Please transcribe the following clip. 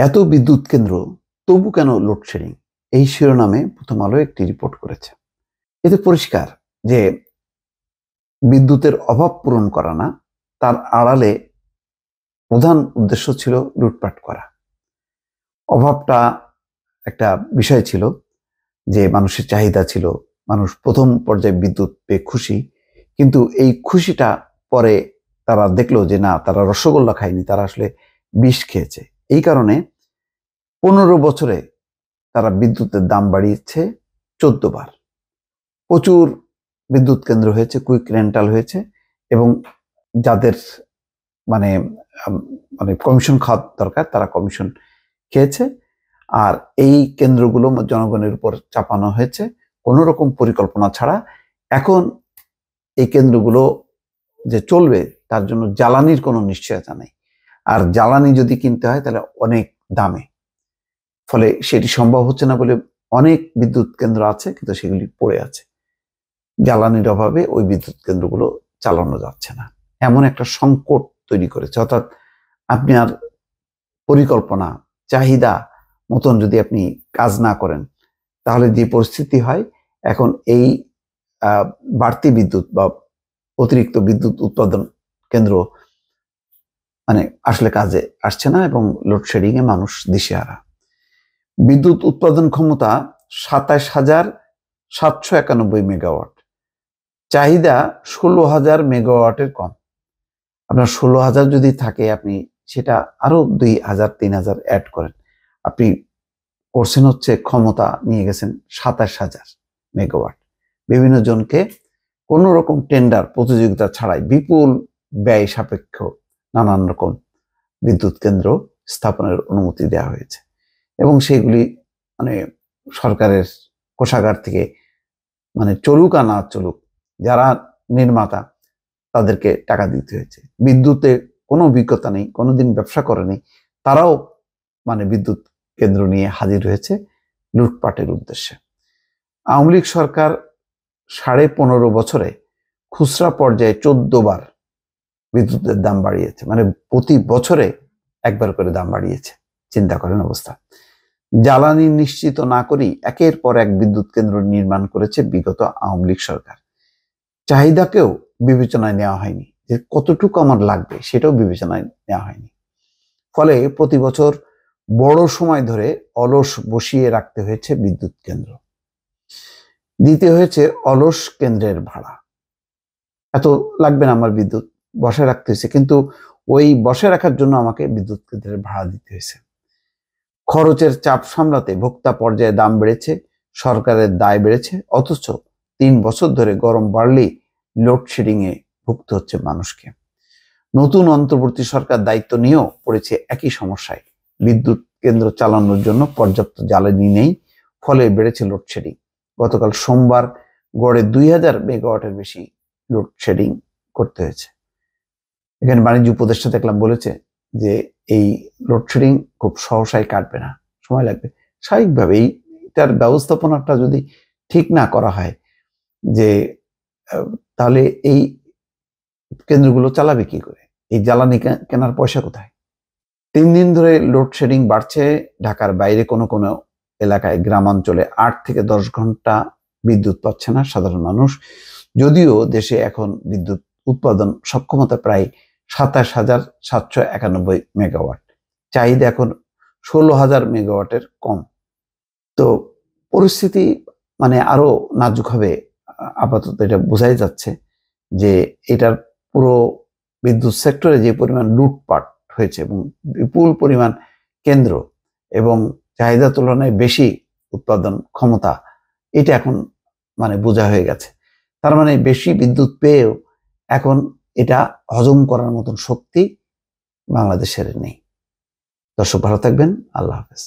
এত বিদ্যুৎ কেন্দ্র তবু কেন লোডশেডিং, এই শিরোনামে প্রথম আলো একটি রিপোর্ট করেছে। এতে পরিষ্কার যে বিদ্যুতের অভাব পূরণ করা না, তার আড়ালে প্রধান উদ্দেশ্য ছিল লুটপাট করা। অভাবটা একটা বিষয় ছিল যে মানুষের চাহিদা ছিল, মানুষ প্রথম পর্যায়ে বিদ্যুৎ পেয়ে খুশি, কিন্তু এই খুশিটা পরে তারা দেখলো যে না, তারা রসগোল্লা খায়নি, তারা আসলে বিষ খেয়েছে। এই কারণে 15 বছরে তারা বিদ্যুতের দাম বাড়িয়েছে 14 বার। প্রচুর বিদ্যুৎ কেন্দ্র হয়েছে, কুইক রেন্টাল হয়েছে, এবং যাদের মানে মানে কমিশন খাওয়া দরকার তারা কমিশন খেয়েছে। আর এই কেন্দ্রগুলো জনগণের উপর চাপানো হয়েছে কোনো রকম পরিকল্পনা ছাড়া। এখন এই কেন্দ্রগুলো যে চলবে তার জন্য জ্বালানির কোনো নিশ্চয়তা নেই, আর জ্বালানি যদি কিনতে হয় তাহলে অনেক দামে, ফলে সেটি সম্ভব হচ্ছে না বলে অনেক বিদ্যুৎ কেন্দ্র আছে কিন্তু সেগুলি পড়ে আছে। জ্বালানির অভাবে ওই বিদ্যুৎ কেন্দ্রগুলো চালানো যাচ্ছে না, এমন একটা সংকট তৈরি করেছে। অর্থাৎ আপনি আর পরিকল্পনা চাহিদা মতন যদি আপনি কাজ না করেন তাহলে যে পরিস্থিতি হয়, এখন এই বাড়তি বিদ্যুৎ বা অতিরিক্ত বিদ্যুৎ উৎপাদন কেন্দ্র মানে আসলে কাজে আসছে না এবং লোডশেডিং এ মানুষ দিশেহারা। বিদ্যুৎ উৎপাদন ক্ষমতা 27,791 মেগাওয়াট, চাহিদা 16,000 মেগাওয়াটের কম। আপনার 16,000 যদি থাকে, আপনি সেটা আরো 2,000 3,000 অ্যাড করেন, আপনি করছেন হচ্ছে ক্ষমতা নিয়ে গেছেন 27,000 মেগাওয়াট। বিভিন্ন জনকে কোন রকম টেন্ডার প্রতিযোগিতা ছাড়াই বিপুল ব্যয় সাপেক্ষ নানান রকম বিদ্যুৎ কেন্দ্র স্থাপনের অনুমতি দেওয়া হয়েছে, এবং সেগুলি মানে সরকারের কোষাগার থেকে মানে চলুক আর না চলুক, যারা নির্মাতা তাদেরকে টাকা দিতে হয়েছে। বিদ্যুতে কোনো অভিজ্ঞতা নেই, কোনোদিন ব্যবসা করেনি, তারাও মানে বিদ্যুৎ কেন্দ্র নিয়ে হাজির হয়েছে লুটপাটের উদ্দেশ্যে। আওয়ামী লীগ সরকার 15.5 বছরে খুচরা পর্যায়ে 14 বার বিদ্যুতের দাম বাড়িয়েছে, মানে প্রতি বছরে একবার করে দাম বাড়িয়েছে। চিন্তা করেন অবস্থা। জ্বালানি নিশ্চিত না করেই একের পর এক বিদ্যুৎ কেন্দ্র নির্মাণ করেছে বিগত আওয়ামী লীগ সরকার। চাহিদাকেও বিবেচনায় নেওয়া হয়নি, যে কতটুকু আমার লাগবে সেটাও বিবেচনায় নেওয়া হয়নি। ফলে প্রতি বছর বড় সময় ধরে অলস বসিয়ে রাখতে হয়েছে বিদ্যুৎ কেন্দ্র, দিতে হয়েছে অলস কেন্দ্রের ভাড়া। এত লাগবে না আমার বিদ্যুৎ, বসে রাখতে হয়েছে, কিন্তু ওই বসে রাখার জন্য আমাকে বিদ্যুৎ কেন্দ্রের ভাড়া দিতে হয়েছে। খরচের চাপ সামলাতে ভোক্তা পর্যায়ে দাম বেড়েছে, সরকারের দায় বেড়েছে, অথচ 3 বছর ধরে গরম বাড়লেই লোডশেডিং এ ভুগতে হচ্ছে মানুষকে। নতুন অন্তর্বর্তী সরকার দায়িত্ব নিয়েও পড়েছে একই সমস্যায়। বিদ্যুৎ কেন্দ্র চালানোর জন্য পর্যাপ্ত জ্বালানি নেই, ফলে বেড়েছে লোডশেডিং। গতকাল সোমবার গড়ে 2,000 মেগাওয়াটের বেশি লোডশেডিং করতে হয়েছে। এখানে বাণিজ্য উপদেষ্টা দেখলাম বলেছে যে এই লোডশেডিং খুব সহসাই কাটবে না, সময় লাগবে। স্বাভাবিকভাবে এইটার ব্যবস্থাপনাটা যদি ঠিক না করা হয়, যে তাহলে এই কেন্দ্রগুলো চালাবে কি করে, এই জ্বালানি কেনার পয়সা কোথায়? 3 দিন ধরে লোডশেডিং বাড়ছে। ঢাকার বাইরে কোনো কোনো এলাকায়, গ্রামাঞ্চলে 8 থেকে 10 ঘন্টা বিদ্যুৎ পাচ্ছে না সাধারণ মানুষ। যদিও দেশে এখন বিদ্যুৎ উৎপাদন সক্ষমতা প্রায় 27,791 মেগাওয়াট, চাহিদা এখন 16,000 মেগাওয়াটের কম। তো পরিস্থিতি মানে আরো নাজুক হবে। আপাতত এটা বোঝাই যাচ্ছে যে এটার পুরো বিদ্যুৎ সেক্টরে যে পরিমাণ লুটপাট হয়েছে এবং বিপুল পরিমাণ কেন্দ্র এবং চাহিদা তুলনায় বেশি উৎপাদন ক্ষমতা, এটা এখন মানে বোঝা হয়ে গেছে। তার মানে বেশি বিদ্যুৎ পেয়েও এখন এটা হজম করার মতন শক্তি বাংলাদেশের নেই। দর্শক ভালো থাকবেন, আল্লাহ হাফেজ।